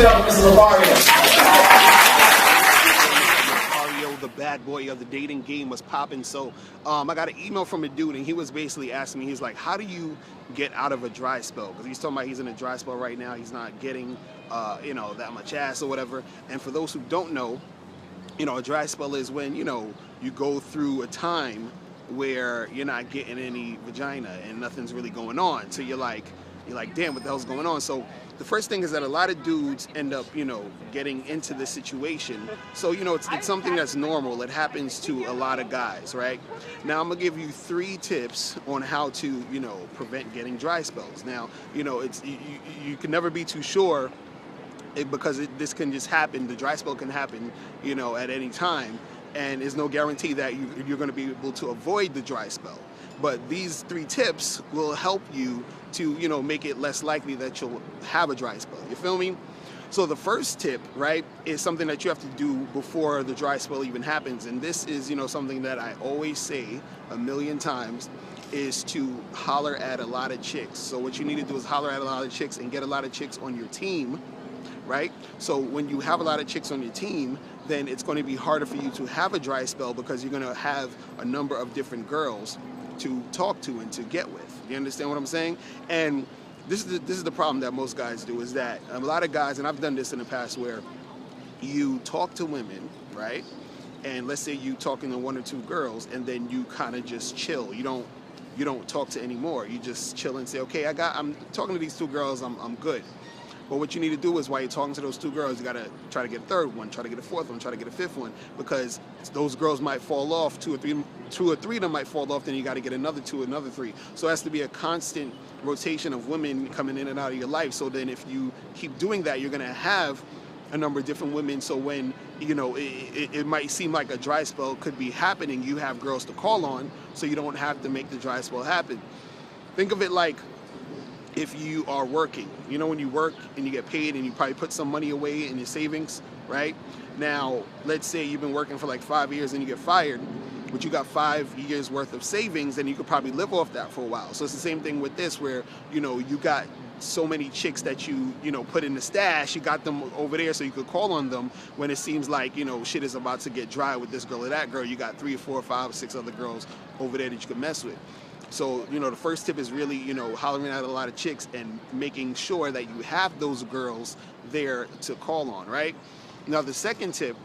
it up for Mr. Lothario. The bad boy of the dating game was popping. So I got an email from a dude, and he was basically asking me, he's like, how do you get out of a dry spell? Because he's talking about he's in a dry spell right now. He's not getting, that much ass or whatever. And for those who don't know, a dry spell is when, you go through a time where you're not getting any vagina and nothing's really going on. So you're like, damn, what the hell's going on? So the first thing is that a lot of dudes end up, getting into this situation. So, it's something that's normal. It happens to a lot of guys, right? Now, I'm going to give you 3 tips on how to, prevent getting dry spells. Now, it's you can never be too sure because this can just happen. The dry spell can happen, at any time. And there's no guarantee that you're going to be able to avoid the dry spell. But these 3 tips will help you to, make it less likely that you'll have a dry spell. You feel me? So the first tip, right, is something that you have to do before the dry spell even happens. And this is, something that I always say a million times, is to holler at a lot of chicks. So what you need to do is holler at a lot of chicks and get a lot of chicks on your team, right? So when you have a lot of chicks on your team, then it's going to be harder for you to have a dry spell because you're going to have a number of different girls to talk to and to get with. You understand what I'm saying? And this is the problem that most guys do, is that a lot of guys, and I've done this in the past, where you talk to women, right? And let's say you talking to 1 or 2 girls, and then you kind of just chill. You don't talk to any more. You just chill and say, okay, I'm talking to these 2 girls, I'm good. But what you need to do is, while you're talking to those 2 girls, you gotta try to get a 3rd one, try to get a 4th one, try to get a 5th one, because those girls might fall off. 2 or 3 of them might fall off. Then you got to get another 2, another 3. So it has to be a constant rotation of women coming in and out of your life. So then, if you keep doing that, you're gonna have a number of different women. So when it might seem like a dry spell could be happening, you have girls to call on, so you don't have to make the dry spell happen. Think of it like, if you are working, when you work and you get paid and you probably put some money away in your savings, right? Now, let's say you've been working for like 5 years and you get fired, but you got 5 years worth of savings, and you could probably live off that for a while. So it's the same thing with this, where, you got so many chicks that you put in the stash, you got them over there so you could call on them when it seems like, shit is about to get dry with this girl or that girl. You got 3 or 4 or 5 or 6 other girls over there that you can mess with. So, the first tip is really, hollering at a lot of chicks and making sure that you have those girls there to call on, right? Now, the second tip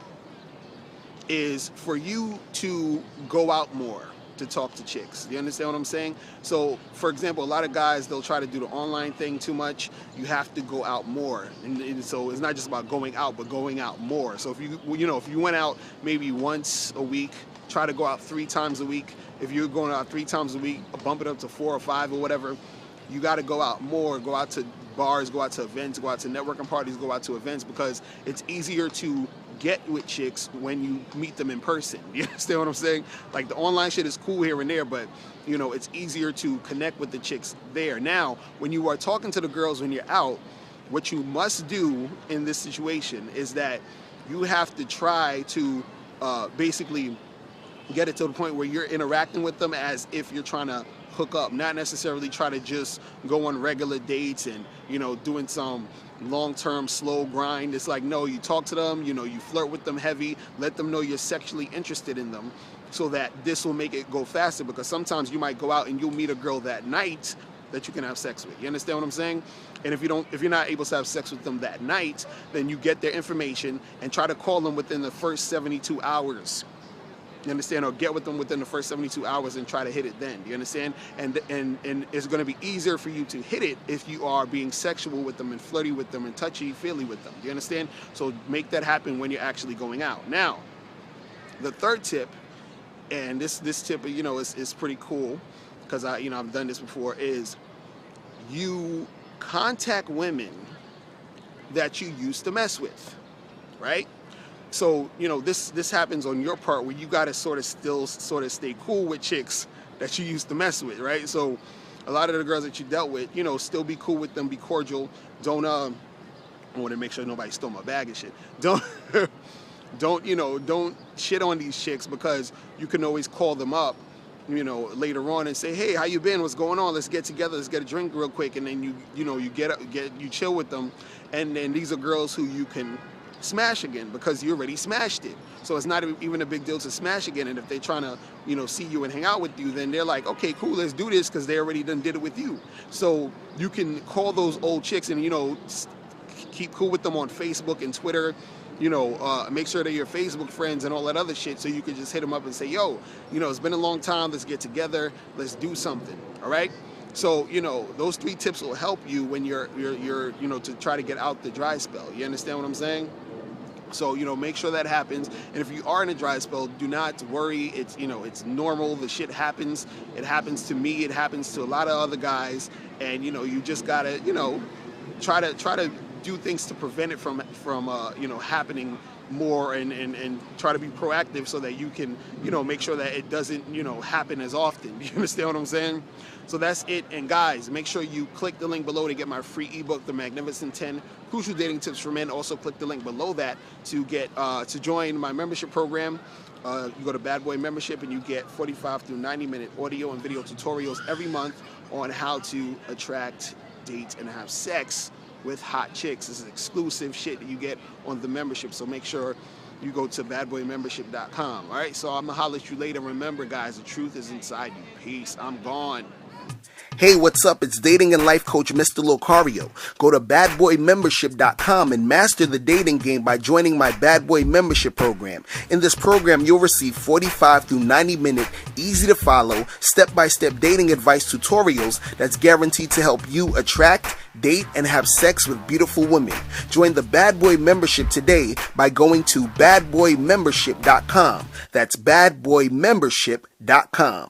is for you to go out more to talk to chicks. You understand what I'm saying? So, for example, a lot of guys, they'll try to do the online thing too much. You have to go out more. And so it's not just about going out, but going out more. So if you went out maybe once a week, try to go out 3 times a week. If you're going out 3 times a week, bump it up to 4 or 5 or whatever. You got to go out more, go out to bars, go out to events, go out to networking parties, go out to events, because it's easier to get with chicks when you meet them in person. You understand what I'm saying? Like, the online shit is cool here and there, but it's easier to connect with the chicks there. Now, when you are talking to the girls when you're out, what you must do in this situation is that you have to try to basically get it to the point where you're interacting with them as if you're trying to hook up, not necessarily try to just go on regular dates and doing some long-term slow grind. It's like, no, you talk to them, you flirt with them heavy, let them know you're sexually interested in them, so that this will make it go faster. Because sometimes you might go out and you'll meet a girl that night that you can have sex with. You understand what I'm saying? And if you're not able to have sex with them that night, then you get their information and try to call them within the first 72 hours. You understand? Or get with them within the first 72 hours and try to hit it then. You understand? And it's going to be easier for you to hit it if you are being sexual with them and flirty with them and touchy-feely with them. You understand? So make that happen when you're actually going out. Now, the third tip, and this tip, is pretty cool, because I've done this before, is you contact women that you used to mess with, right? So, this happens on your part, where you got to sort of stay cool with chicks that you used to mess with, right? So a lot of the girls that you dealt with, still be cool with them, be cordial. Don't, I want to make sure nobody stole my bag and shit. Don't shit on these chicks, because you can always call them up later on and say, hey, how you been? What's going on? Let's get together. Let's get a drink real quick. And then you chill with them. And then these are girls who you can smash again because you already smashed it. So it's not even a big deal to smash again. And if they're trying to, see you and hang out with you, then they're like, okay, cool, let's do this because they already did it with you. So you can call those old chicks and, keep cool with them on Facebook and Twitter. Make sure they're your Facebook friends and all that other shit, so you can just hit them up and say, yo, it's been a long time, let's get together, let's do something, all right? So, those 3 tips will help you when you're to try to get out the dry spell. You understand what I'm saying? So, make sure that happens. And if you are in a dry spell, do not worry. It's, it's normal. The shit happens. It happens to me. It happens to a lot of other guys. And, you just gotta, try to do things to prevent it from happening more and try to be proactive so that you can, make sure that it doesn't, happen as often. You understand what I'm saying? So that's it. And guys, make sure you click the link below to get my free ebook, The Magnificent 10 Crucial Dating Tips for Men. Also click the link below that to get to join my membership program. You go to Bad Boy Membership and you get 45 through 90-minute audio and video tutorials every month on how to attract, date, and have sex with hot chicks. This is exclusive shit that you get on the membership, so make sure you go to badboymembership.com. All right, so I'm gonna holler at you later. Remember, guys, the truth is inside you. Peace. I'm gone. Hey, what's up? It's dating and life coach Mr. Locario. Go to badboymembership.com and master the dating game by joining my Bad Boy Membership program. In this program, you'll receive 45 through 90-minute, easy-to-follow, step-by-step dating advice tutorials that's guaranteed to help you attract, date, and have sex with beautiful women. Join the Bad Boy Membership today by going to badboymembership.com. That's badboymembership.com.